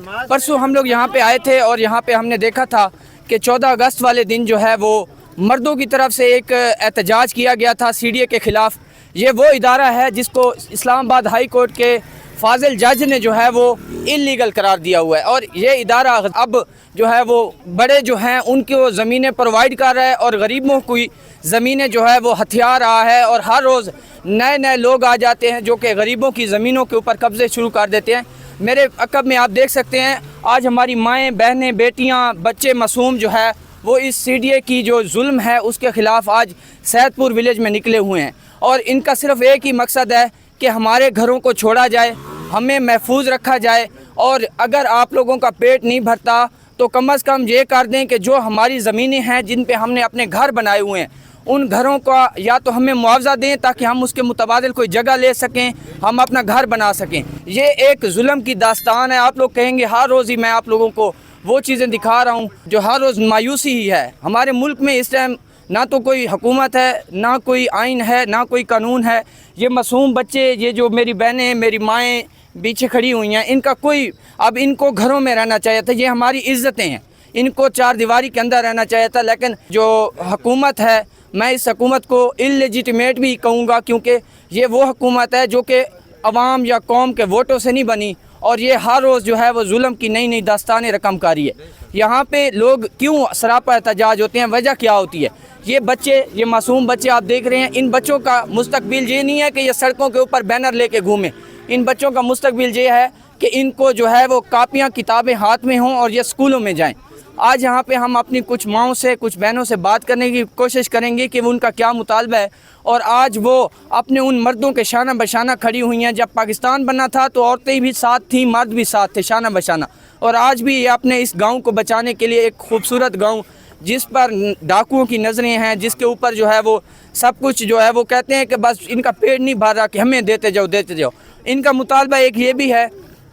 परसों हम लोग यहाँ पे आए थे और यहाँ पे हमने देखा था कि 14 अगस्त वाले दिन जो है वो मर्दों की तरफ से एक एहतजाज किया गया था सीडीए के ख़िलाफ़। ये वो इदारा है जिसको इस्लामाबाद हाई कोर्ट के फाजिल जज ने जो है वो इल्लीगल करार दिया हुआ है, और ये इदारा अब जो है वो बड़े जो हैं उनको ज़मीनें प्रोवाइड कर रहा है और गरीबों की ज़मीनें जो है वो हथिया रहा है। और हर रोज़ नए नए लोग आ जाते हैं जो कि गरीबों की ज़मीनों के ऊपर कब्ज़े शुरू कर देते हैं। मेरे अकब में आप देख सकते हैं आज हमारी माएँ, बहनें, बेटियाँ, बच्चे मासूम जो है वो इस सीडीए की जो जुल्म है उसके ख़िलाफ़ आज सैदपुर विलेज में निकले हुए हैं। और इनका सिर्फ़ एक ही मकसद है कि हमारे घरों को छोड़ा जाए, हमें महफूज रखा जाए, और अगर आप लोगों का पेट नहीं भरता तो कम अज़ कम ये कर दें कि जो हमारी ज़मीनें हैं जिन पे हमने अपने घर बनाए हुए हैं उन घरों का या तो हमें मुआवजा दें ताकि हम उसके मुतबादिल कोई जगह ले सकें, हम अपना घर बना सकें। ये एक जुल्म की दास्तान है। आप लोग कहेंगे हर रोज़ ही मैं आप लोगों को वो चीज़ें दिखा रहा हूँ जो हर रोज़ मायूसी ही है। हमारे मुल्क में इस टाइम ना तो कोई हुकूमत है, ना कोई आइन है, ना कोई कानून है। ये मासूम बच्चे, ये जो मेरी बहनें, मेरी माएँ पीछे खड़ी हुई हैं, इनका कोई, अब इनको घरों में रहना चाहिए था। ये हमारी इज़्ज़तें हैं, इनको चार दीवारी के अंदर रहना चाहिए था। लेकिन जो हुकूमत है, मैं इस हुकूमत को इल्लेजिटिमेट भी कहूँगा क्योंकि ये वो हुकूमत है जो कि अवाम या कौम के वोटों से नहीं बनी, और ये हर रोज़ जो है वो जुल्म की नई नई दास्तानें रकम कारी है। यहाँ पे लोग क्यों सरापा एहतजाज होते हैं, वजह क्या होती है? ये बच्चे, ये मासूम बच्चे आप देख रहे हैं, इन बच्चों का मुस्तकबिल ये नहीं है कि ये सड़कों के ऊपर बैनर लेके घूमें। इन बच्चों का मुस्तकबिल ये है कि इनको जो है वो कापियाँ किताबें हाथ में हों और ये स्कूलों में जाएँ। आज यहाँ पे हम अपनी कुछ माओं से, कुछ बहनों से बात करने की कोशिश करेंगे कि वो उनका क्या मुतालबा है। और आज वो अपने उन मर्दों के शाना बशाना खड़ी हुई हैं। जब पाकिस्तान बना था तो औरतें भी साथ थीं, मर्द भी साथ थे, शाना बशाना। और आज भी ये अपने इस गाँव को बचाने के लिए, एक खूबसूरत गाँव जिस पर डाकुओं की नज़रें हैं, जिसके ऊपर जो है वो सब कुछ जो है वो कहते हैं कि बस इनका पेट नहीं भर रहा कि हमें देते जाओ देते जाओ। इनका मुतालबा एक ये भी है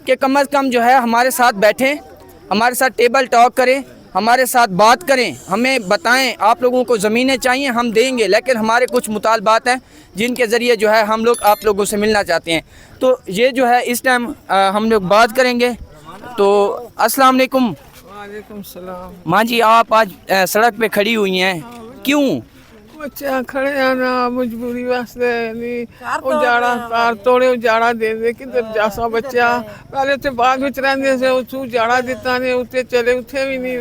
कि कम अज़ कम जो है हमारे साथ बैठें, हमारे साथ टेबल टॉक करें, हमारे साथ बात करें, हमें बताएं आप लोगों को ज़मीनें चाहिए हम देंगे, लेकिन हमारे कुछ मुतालबात हैं जिनके ज़रिए जो है हम लोग आप लोगों से मिलना चाहते हैं। तो ये जो है इस टाइम हम लोग बात करेंगे। तो अस्सलाम वालेकुम। वालेकुम सलाम। माँ जी, आप आज सड़क पे खड़ी हुई हैं, क्यों? बच्चा खड़े हैं ना, मजबूरी वास्ते नहीं उजाड़ा तार तोड़े उजाड़ा दे दे किधर जासा बच्चा पहले तो बाग विच रहंदे से उस उजाड़ा दिता ने उते चले उथे भी नहीं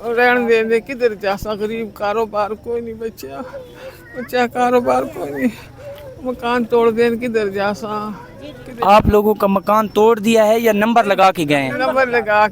रहन दे दे किधर जासा गरीब कारोबार कोई नहीं बच्चा कारोबार कोई नहीं मकान तोड़ देन किधर जासा। आप लोगों का मकान तोड़ दिया है या नंबर लगा के गए हैं? नंबर लगा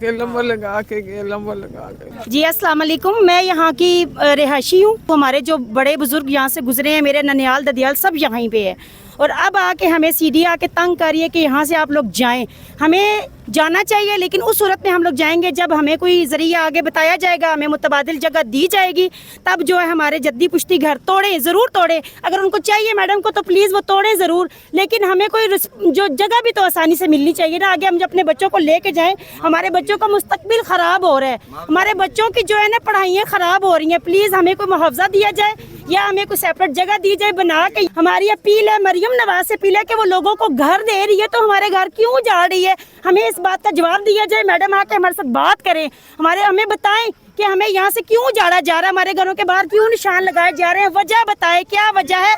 के गए। जी अस्सलाम वालेकुम, मैं यहाँ की रिहायशी हूँ। हमारे जो बड़े बुजुर्ग यहाँ से गुजरे हैं, मेरे ननियाल ददियाल सब यहाँ पे है, और अब आके हमें सीडी आके तंग करिए कि यहाँ से आप लोग जाएं। हमें जाना चाहिए, लेकिन उस सूरत में हम लोग जाएंगे जब हमें कोई जरिया आगे बताया जाएगा, हमें मुतबादिल जगह दी जाएगी, तब जो है हमारे जद्दी पुश्ती घर तोड़े, ज़रूर तोड़े। अगर उनको चाहिए मैडम को तो प्लीज़ वो तोड़े ज़रूर, लेकिन हमें कोई जो जगह भी तो आसानी से मिलनी चाहिए ना। आगे हम जब अपने बच्चों को लेके जाएं, हमारे बच्चों का मुस्तकबिल ख़राब हो रहा है, हमारे बच्चों की जो है ना पढ़ाइयाँ ख़राब हो रही हैं। प्लीज़ हमें कोई मुआवजा दिया जाए या हमें कोई सेपरेट जगह दी जाए बना के। हमारी अपील है, मरियम नवाज से अपील है कि वो लोगों को घर दे रही है तो हमारे घर क्यों उजाड़ रही है? हमें इस बात का जवाब दिया जाए। मैडम आके हमारे साथ बात करें, हमें बताएं कि हमें यहाँ से क्यों उजाड़ा जा रहा है, हमारे घरों के बाहर क्यों निशान लगाए जा रहे हैं, वजह बताएं, क्या वजह है?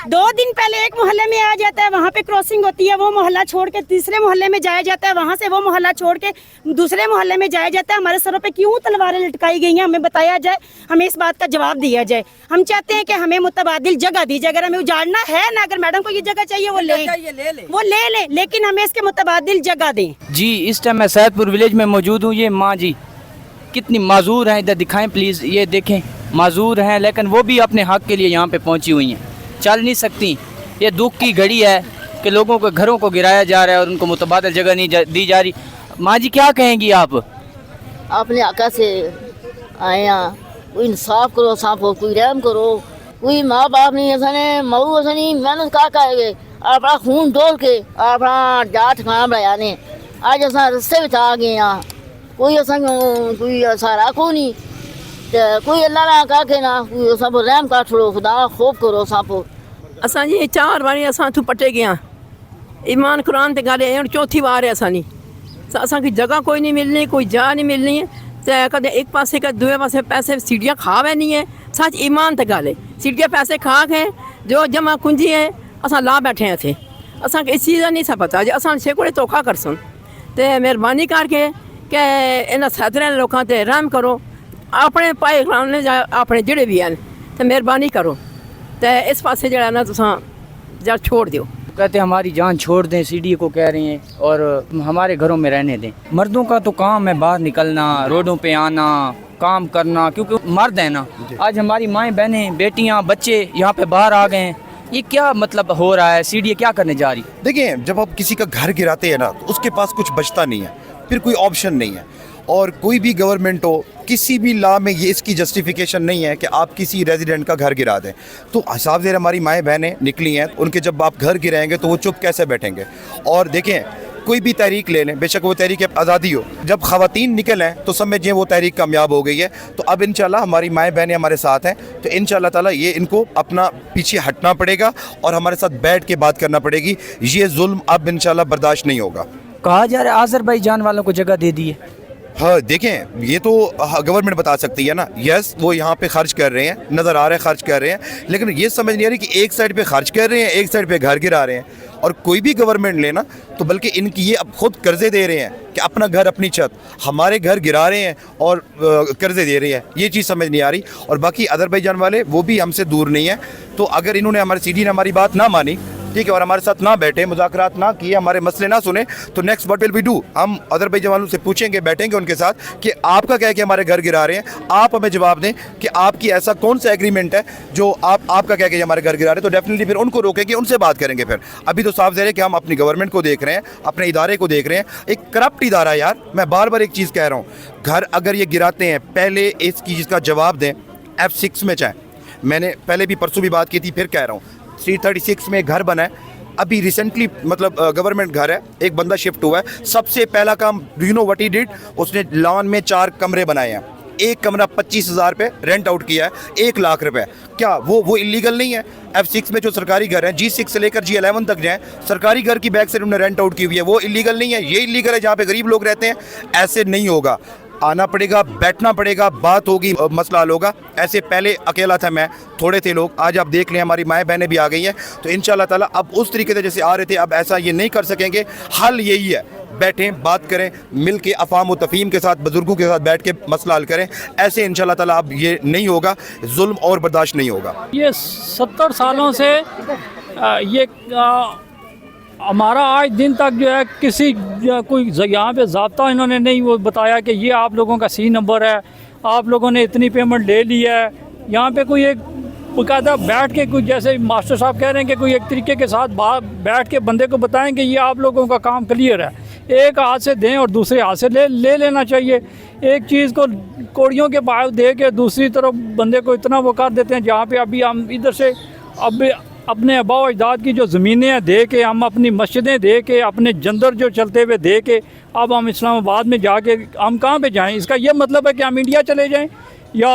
दो दिन पहले एक मोहल्ले में आ जाता है, वहाँ पे क्रॉसिंग होती है, वो मोहल्ला छोड़ के तीसरे मोहल्ले में जाया जाता है, वहाँ से वो मोहल्ला छोड़ के दूसरे मोहल्ले में जाया जाता है। हमारे सरों पे क्यों तलवारें लटकाई गई हैं, हमें बताया जाए, हमें इस बात का जवाब दिया जाए। हम चाहते हैं कि हमें मुतबादिल जगह दी जाए। अगर हमें उजाड़ना है ना, अगर मैडम को ये जगह चाहिए वो ले, लेकिन हमें इसके मुतबादिल जगह दें। जी, इस टाइम मैं सैदपुर विलेज में मौजूद हूँ। ये माँ जी कितनी माजूर हैं, इधर दिखाएं प्लीज़, ये देखें माजूर हैं, लेकिन वो भी अपने हक़ के लिए यहाँ पे पहुँची हुई हैं, चल नहीं सकती। ये दुख की घड़ी है कि लोगों के घरों को गिराया जा रहा है और उनको मुतबादिल जगह नहीं दी जा रही। माँ जी क्या कहेंगी आप? अपने आका से आए हैं, कोई इंसाफ करो, साफो कोई रहम करो, कोई माँ बाप नहीं असने मऊ असनी मेहनत का करेंगे, अपना खून डोल के अपना जाट खाना बनाया ने आज असा रस्ते में आ गए हैं, कोई असा कोई सारा को नहीं, कोई अल्लाह ना का के ना कोई सब रहम का छोड़ो, खुदा खौफ करो साफो असां जी 4 वारी असां इथों पटे गया ईमान कुरान ते ॻाल्हि हुन चौथी वार है असांजी असांखे जगह कोई नहीं मिलनी कोई जा नहीं मिलनी है तो कदे एक पासे का दूए पासे पैसे सीढ़ियाँ खा वैनी है सच ईमान ते ॻाल्हि सीढ़ियाँ पैसे खा के जो जमा कुंजी है असां ला बैठे हैं थे असांखे इस चीज़ नहीं सा पता जो असां छे कोड़े धोखा करसन ते मेहरबानी करके कि इन सदर लोगों ते रहम करो अपने भाई खाने जा अपने जेड़े भी हैं तो मेहरबानी करो तो इस पासे जरा ना तुसां जरा छोड़ दो कहते हैं हमारी जान छोड़ दें, सीडी को कह रहे हैं, और हमारे घरों में रहने दें। मर्दों का तो काम है बाहर निकलना, रोडों पे आना, काम करना, क्योंकि मर्द है ना। आज हमारी माएँ बहनें बेटियाँ बच्चे यहाँ पे बाहर आ गए हैं, ये क्या मतलब हो रहा है? सीडी क्या करने जा रही? देखिए, जब आप किसी का घर गिराते हैं ना तो उसके पास कुछ बचता नहीं है, फिर कोई ऑप्शन नहीं है। और कोई भी गवर्नमेंट हो, किसी भी लॉ में ये इसकी जस्टिफिकेशन नहीं है कि आप किसी रेजिडेंट का घर गिरा दें। तो हिसाब से हमारी माएँ बहनें निकली हैं, उनके जब आप घर गिराएंगे तो वो चुप कैसे बैठेंगे? और देखें, कोई भी तहरीक ले लें, बेशक वो तहरीक आज़ादी हो, जब ख़वातीन निकल हैं तो समझिए वो तहरीक कामयाब हो गई है। तो अब इंशाल्लाह हमारी माएँ बहनें हमारे साथ हैं, तो इंशाल्लाह ताला ये इनको अपना पीछे हटना पड़ेगा और हमारे साथ बैठ के बात करना पड़ेगी। ये जुल्म अब इंशाल्लाह बर्दाश्त नहीं होगा। कहा जा रहा है आज़रबाईजान वालों को जगह दे दी है। हाँ, देखें, ये तो गवर्नमेंट बता सकती है ना। यस, वो यहाँ पे खर्च कर रहे हैं, नज़र आ रहा है खर्च कर रहे हैं, लेकिन ये समझ नहीं आ रही कि एक साइड पे खर्च कर रहे हैं, एक साइड पे घर गिरा रहे हैं। और कोई भी गवर्नमेंट लेना तो बल्कि इनकी ये अब खुद कर्जे दे रहे हैं कि अपना घर अपनी छत, हमारे घर गिरा रहे हैं और कर्जे दे रहे हैं। ये चीज़ समझ नहीं आ रही। और बाकी अज़रबैजान वाले वो भी हमसे दूर नहीं है, तो अगर इन्होंने हमारे सीडी ने हमारी बात ना मानी, ठीक है, और हमारे साथ ना बैठे, मुज़ाकरात ना किए, हमारे मसले ना सुने, तो next what will we do? हम अज़रबैजान वालों से पूछेंगे, बैठेंगे उनके साथ कि आपका क्या है कि हमारे घर गिरा रहे हैं, आप हमें जवाब दें कि आपकी ऐसा कौन सा एग्रीमेंट है जो आपका क्या है कि हमारे घर गिरा रहे हैं। तो डेफिनेटली फिर उनको रोकेंगे, उनसे बात करेंगे। फिर अभी तो साफ ज़ाहिर है कि हम अपनी गवर्नमेंट को देख रहे हैं, अपने इदारे को देख रहे हैं, एक करप्ट इदारा। यार, मैं बार बार एक चीज़ कह रहा हूँ, घर अगर ये गिराते हैं, पहले इसकी जिसका जवाब दें। F6 में चाहे, मैंने पहले भी परसों भी बात की थी, फिर कह रहा हूँ, 336 में घर बना है अभी रिसेंटली, मतलब गवर्नमेंट घर है, एक बंदा शिफ्ट हुआ है। सबसे पहला काम you know what he did, उसने लॉन में 4 कमरे बनाए हैं, एक कमरा 25,000 पे रेंट आउट किया है, 1 लाख रुपए। क्या वो इलीगल नहीं है? F6 में जो सरकारी घर है, G6 से लेकर G11 तक जाएं, सरकारी घर की बैक से उन्होंने रेंट आउट की हुई है, वो इलीगल नहीं है? ये इलीगल है जहाँ पे गरीब लोग रहते हैं। ऐसे नहीं होगा, आना पड़ेगा, बैठना पड़ेगा, बात होगी, मसला हल होगा। ऐसे पहले अकेला था मैं, थोड़े थे लोग, आज आप देख लें हमारी माएँ बहनें भी आ गई हैं। तो इंशाल्लाह ताला अब उस तरीके से जैसे आ रहे थे, अब ऐसा ये नहीं कर सकेंगे। हल यही है, बैठें, बात करें, मिल के अफ़ाम व तफ़हीम के साथ, बुज़ुर्गों के साथ बैठ के मसला हल करें। ऐसे इंशाल्लाह ताला अब ये नहीं होगा, जुल्म और बर्दाश्त नहीं होगा। ये 70 सालों से ये हमारा आज दिन तक जो है किसी कोई यहाँ पे ज़ाब्ता इन्होंने नहीं वो बताया कि ये आप लोगों का C नंबर है, आप लोगों ने इतनी पेमेंट ले ली है। यहाँ पे कोई एक बाकायदा बैठ के, कुछ जैसे मास्टर साहब कह रहे हैं कि कोई एक तरीके के साथ बैठ के बंदे को बताएं कि ये आप लोगों का काम क्लियर है। एक हाथ से दें और दूसरे हाथ से ले लेना चाहिए। एक चीज़ को कोड़ियों के भाव दे के दूसरी तरफ बंदे को इतना वो कर देते हैं। जहाँ पे अभी हम इधर से अब अपने आबा अजदाद की जो ज़मीनें हैं दे के, हम अपनी मस्जिदें दे के, अपने जंदर जो चलते हुए दे के, अब हम इस्लामाबाद में जाके हम कहाँ पे जाएं? इसका ये मतलब है कि हम इंडिया चले जाएं, या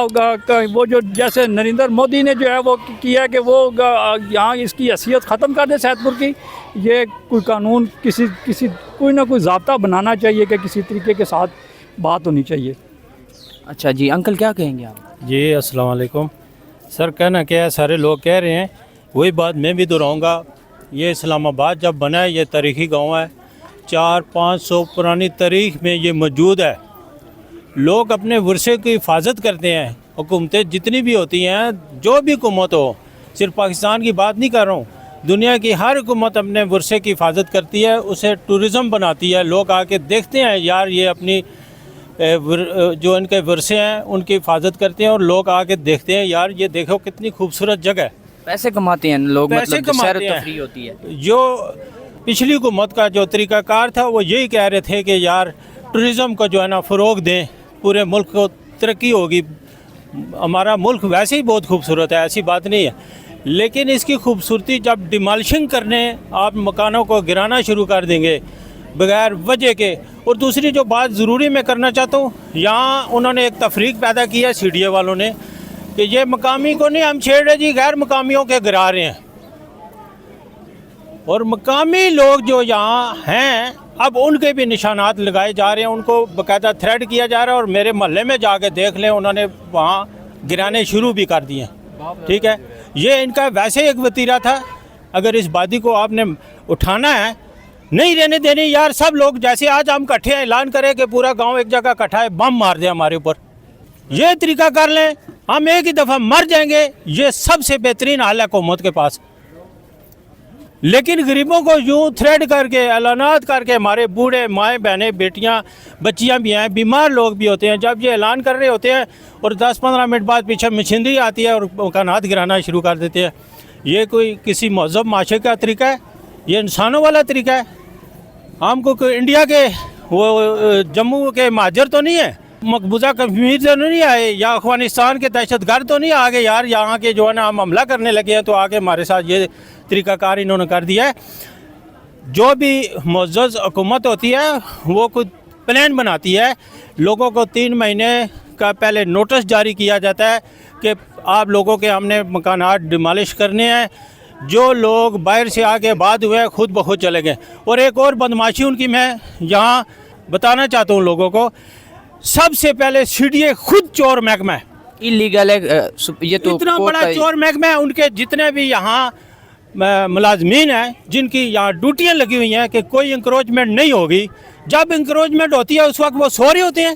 वो जो जैसे नरेंद्र मोदी ने जो है वो किया है कि वो यहाँ इसकी हैसियत ख़त्म कर दे सैदपुर की। ये कोई कानून किसी कोई ना कोई ज़ाब्ता बनाना चाहिए कि किसी तरीके के साथ बात होनी चाहिए। अच्छा जी, अंकल क्या कहेंगे आप? जी अस्सलाम वालेकुम। सर, कहना क्या है, सारे लोग कह रहे हैं, वही बात मैं भी दोहराऊँगा। ये इस्लामाबाद जब बना है, ये तारीख़ी गांव है, 400-500 पुरानी तारीख़ में ये मौजूद है। लोग अपने वर्षे की हिफाजत करते हैं। हुकूमतें जितनी भी होती हैं, जो भी हुकूमत हो, सिर्फ पाकिस्तान की बात नहीं कर रहा हूँ, दुनिया की हर हुकूमत अपने वर्षे की हिफाजत करती है, उसे टूरिज़म बनाती है। लोग आके देखते हैं, यार ये अपनी जो इनके वर्षे हैं उनकी हिफाजत करते हैं, और लोग आके देखते हैं, यार ये देखो कितनी खूबसूरत जगह है। पैसे कमाते हैं लोग, पैसे मतलब कमाते सैर हैं। तफरीह होती है। जो पिछली हुकूमत का जो तरीक़ाकार था वो यही कह रहे थे कि यार टूरिज़म को जो है ना फ़रोग़ दें, पूरे मुल्क को तरक्की होगी। हमारा मुल्क वैसे ही बहुत खूबसूरत है, ऐसी बात नहीं है, लेकिन इसकी खूबसूरती जब डिमॉलिशिंग करने, आप मकानों को गिराना शुरू कर देंगे बगैर वजह के। और दूसरी जो बात ज़रूरी मैं करना चाहता हूँ, यहाँ उन्होंने एक तफरीक पैदा की है CDA वालों ने कि ये मकामी को नहीं हम छेड़ रहे जी, गैर मकामियों के गिरा रहे हैं। और मकामी लोग जो यहाँ हैं अब उनके भी निशानात लगाए जा रहे हैं, उनको बाकायदा थ्रेड किया जा रहा है। और मेरे मोहल्ले में जाके देख लें, उन्होंने वहाँ गिराने शुरू भी कर दिए। ठीक है, ये इनका वैसे एक वतीरा था। अगर इस वादी को आपने उठाना है, नहीं रहने देने यार, सब लोग जैसे आज हम इकट्ठे हैं, ऐलान करें कि पूरा गांव एक जगह इकट्ठा है, बम मार दें हमारे ऊपर, ये तरीका कर लें, हम एक ही दफ़ा मर जाएंगे। ये सबसे बेहतरीन हाल है हुकूमत के पास। लेकिन गरीबों को यूँ थ्रेड करके, ऐलानात करके, हमारे बूढ़े माएँ बहनें बेटियाँ बच्चियाँ भी हैं, बीमार लोग भी होते हैं, जब ये ऐलान कर रहे होते हैं और 10-15 मिनट बाद पीछे मशीनरी आती है और मकानात गिराना शुरू कर देते हैं। ये कोई किसी महज़ब माशरे का तरीका है? ये इंसानों वाला तरीका है? हमको कोई इंडिया के वो जम्मू के महाजर तो नहीं है, मकबूजा कश्मीर से नहीं आए, या अफगानिस्तान के दहशतगर्द तो नहीं आ गए यार, यहाँ के जो है ना हम हमला करने लगे हैं तो आके हमारे साथ ये तरीक़ाकार इन्होंने कर दिया है। जो भी मुअज़्ज़ज़ हुकूमत होती है वो कुछ प्लान बनाती है, लोगों को 3 महीने का पहले नोटिस जारी किया जाता है कि आप लोगों के हमने मकानात डिमॉलिश करने हैं। जो लोग बाहर से आके बाद हुए खुद ब खुद चले गए। और एक और बदमाशी उनकी मैं यहाँ बताना चाहता हूँ लोगों को, सबसे पहले CDA खुद चोर महकमा है, इलीगल है। ये तो इतना बड़ा चोर महकमा है। उनके जितने भी यहाँ मुलाजमीन हैं जिनकी यहाँ ड्यूटियाँ लगी हुई हैं कि कोई इंक्रोचमेंट नहीं होगी, जब इंक्रोचमेंट होती है उस वक्त वो सो रहे होते हैं,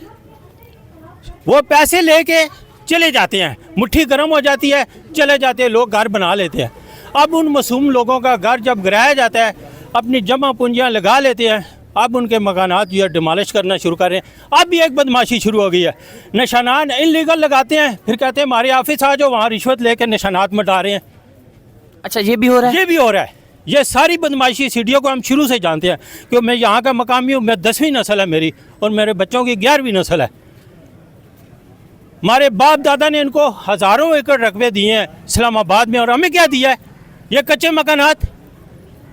वो पैसे लेके चले जाते हैं, मुट्ठी गर्म हो जाती है, चले जाते हैं, लोग घर बना लेते हैं। अब उन मासूम लोगों का घर जब गिराया जाता है, अपनी जमा पूंजियाँ लगा लेते हैं, अब उनके मकानात जो है डिमॉलिश करना शुरू कर रहे हैं। अब भी एक बदमाशी शुरू हो गई है, निशानात इलीगल लगाते हैं, फिर कहते हैं हमारे ऑफिस आ जाओ, वहाँ रिश्वत लेकर निशानात मिटा रहे हैं। अच्छा, ये भी हो रहा है? ये भी हो रहा है। ये सारी बदमाशी CDO को हम शुरू से जानते हैं, क्योंकि मैं यहाँ का मकामी हूँ, मैं 10वीं नस्ल है मेरी, और मेरे बच्चों की 11वीं नस्ल है। हमारे बाप दादा ने इनको हज़ारों एकड़ रकबे दिए हैं इस्लामाबाद में, और हमें क्या दिया है? ये कच्चे मकानात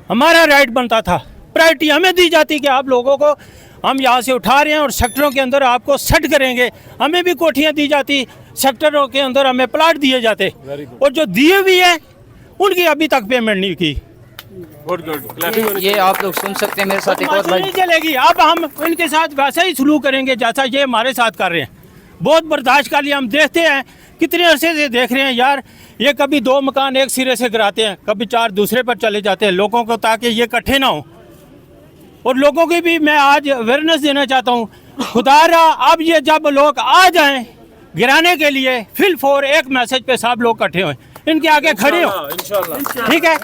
हमारा राइट बनता था, प्रायोरिटी हमें दी जाती कि आप लोगों को हम यहाँ से उठा रहे हैं और सेक्टरों के अंदर आपको सेट करेंगे, हमें भी कोठियाँ दी जाती, सेक्टरों के अंदर हमें प्लाट दिए जाते, और जो दिए भी हैं उनकी अभी तक पेमेंट नहीं की। ये आप लोग सुन सकते हैं। मेरे साथ एक और भाई, नहीं चलेगी। अब हम इनके साथ वैसा ही सलूक करेंगे जैसा ये हमारे साथ कर रहे हैं। बहुत बर्दाश्त कर लिया, हम देखते हैं कितने अरसे से देख रहे हैं यार, ये कभी 2 मकान एक सिरे से गिराते हैं, कभी 4 दूसरे पर चले जाते हैं लोगों को, ताकि ये इकट्ठे ना हो। और लोगों की भी मैं आज अवेयरनेस देना चाहता हूँ, खुदारा अब ये जब लोग आ जाएं गिराने के लिए, फिल फॉर एक मैसेज पे सब लोग इकट्ठे हों, इनके आगे खड़े हो, ठीक है?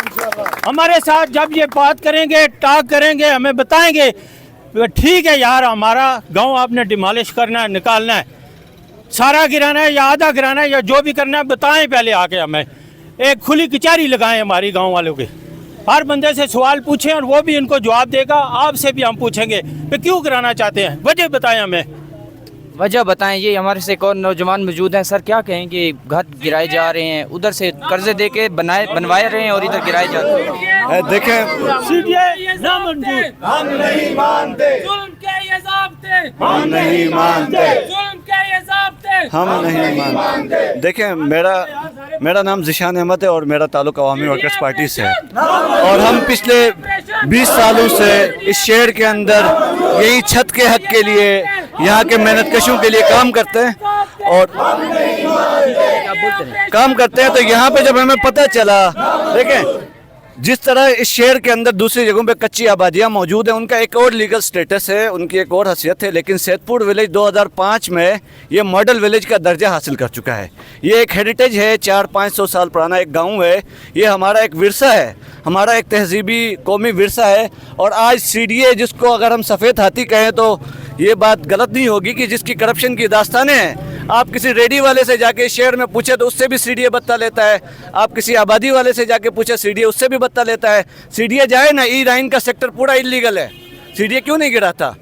हमारे साथ जब ये बात करेंगे, टॉक करेंगे, हमें बताएंगे ठीक है यार, हमारा गांव आपने डिमॉलिश करना है, निकालना है, सारा गिराना है या आधा गिराना है या जो भी करना है, बताएं पहले आके। हमें एक खुली कचहरी लगाएं हमारी गांव वालों की, हर बंदे से सवाल पूछें और वो भी इनको जवाब देगा। आपसे भी हम पूछेंगे कि क्यों गिराना चाहते हैं, वजह बताएं हमें, वजह बताएं। ये हमारे से एक और नौजवान मौजूद हैं। सर, क्या कहेंगे? घर गिराए जा रहे हैं, उधर से कर्जे दे के बनवाए रहे हैं और इधर गिराए जा रहे हैं। देखें, CDA नामंजूर, हम नहीं मानते, जुल्म के ये ज़ाब्ते, हम नहीं मानते, जुल्म के ये ज़ाब्ते, हम नहीं मानते। देखें, मेरा नाम ज़िशान अहमद है और मेरा ताल्लुक अवामी वर्कर्स पार्टी से है, और हम पिछले 20 सालों से इस शहर के अंदर यही छत के हक के लिए, यहाँ के मेहनत कशों के लिए काम करते हैं। और काम करते हैं तो यहाँ पे जब हमें पता चला, देखें जिस तरह इस शहर के अंदर दूसरी जगहों पे कच्ची आबादियाँ मौजूद हैं, उनका एक और लीगल स्टेटस है, उनकी एक और हैसियत है, लेकिन सैदपुर विलेज 2005 में ये मॉडल विलेज का दर्जा हासिल कर चुका है। ये एक हेरिटेज है, 400-500 साल पुराना एक गांव है, ये हमारा एक विरसा है, हमारा एक तहजीबी कौमी विरसा है। और आज CDA, जिसको अगर हम सफ़ेद हाथी कहें तो ये बात गलत नहीं होगी कि जिसकी करप्शन की दास्तानें हैं, आप किसी रेडी वाले से जाके शहर में पूछे तो उससे भी CDA बत्ता लेता है, आप किसी आबादी वाले से जाके पूछे CDA उससे भी बत्ता लेता है। CDA जाए ना, E9 का सेक्टर पूरा इलीगल है, CDA क्यों नहीं गिराता?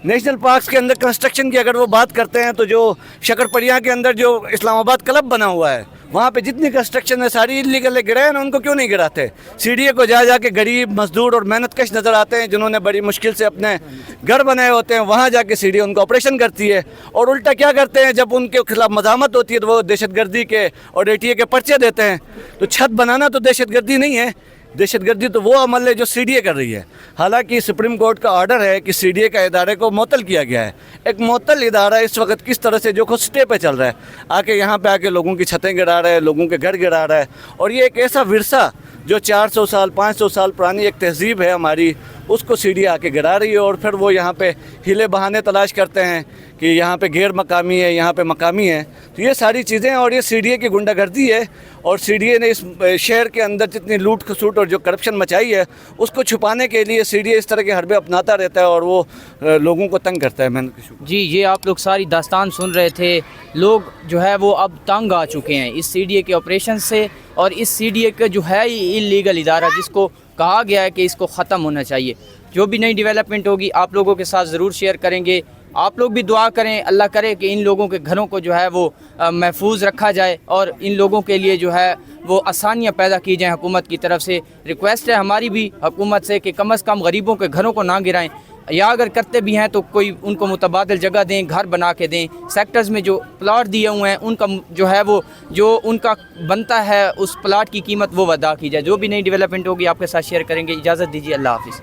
नेशनल पार्क्स के अंदर कंस्ट्रक्शन की अगर वो बात करते हैं तो जो शकरपड़िया के अंदर जो इस्लामाबाद क्लब बना हुआ है, वहाँ पे जितनी कंस्ट्रक्शन है सारी इलीगल है, गिराए ना, उनको क्यों नहीं गिराते? CDA को जा के गरीब मजदूर और मेहनतकश नज़र आते हैं जिन्होंने बड़ी मुश्किल से अपने घर बनाए होते हैं, वहाँ जाके CDA उनको ऑपरेशन करती है। और उल्टा क्या करते हैं, जब उनके खिलाफ मज़ामत होती है तो वो दहशतगर्दी के और ATA के पर्चे देते हैं। तो छत बनाना तो दहशतगर्दी नहीं है, दहशतगर्दी तो वो अमल है जो CDA कर रही है। हालांकि सुप्रीम कोर्ट का ऑर्डर है कि CDA का इदारे को मुअत्तल किया गया है। एक मुअत्तल इदारा इस वक्त किस तरह से जो खुद स्टे पे चल रहा है, आके यहाँ पे आके लोगों की छतें गिरा रहा है, लोगों के घर गिरा रहा है। और ये एक ऐसा विरसा जो 400 साल 500 साल पुरानी एक तहज़ीब है हमारी, उसको CDA आके गिरा रही है। और फिर वो यहाँ पे हीले बहाने तलाश करते हैं कि यहाँ पे गैर मकामी है, यहाँ पे मकामी है। तो ये सारी चीज़ें और ये CDA की गुंडागर्दी है। और CDA ने इस शहर के अंदर जितनी लूट खसूट और जो करप्शन मचाई है उसको छुपाने के लिए CDA इस तरह के हरबे अपनाता रहता है और वो लोगों को तंग करता है। मैंने जी, ये आप लोग सारी दास्तान सुन रहे थे। लोग जो है वो अब तंग आ चुके हैं इस CDA के ऑपरेशन से और इस CDA का जो है इलीगल इदारा जिसको कहा गया है कि इसको ख़त्म होना चाहिए। जो भी नई डेवलपमेंट होगी आप लोगों के साथ ज़रूर शेयर करेंगे। आप लोग भी दुआ करें, अल्लाह करे कि इन लोगों के घरों को जो है वो महफूज रखा जाए और इन लोगों के लिए जो है वो आसानियाँ पैदा की जाएँ हुकूमत की तरफ से। रिक्वेस्ट है हमारी भी हुकूमत से कि कम अज़ कम गरीबों के घरों को ना गिराएं, या अगर करते भी हैं तो कोई उनको मुतबादिल जगह दें, घर बना के दें। सेक्टर्स में जो प्लाट दिए हुए हैं उनका जो है वो जो उनका बनता है उस प्लाट की कीमत वो अदा की जाए। जो भी नई डेवलपमेंट होगी आपके साथ शेयर करेंगे। इजाज़त दीजिए, अल्लाह हाफ़िज़।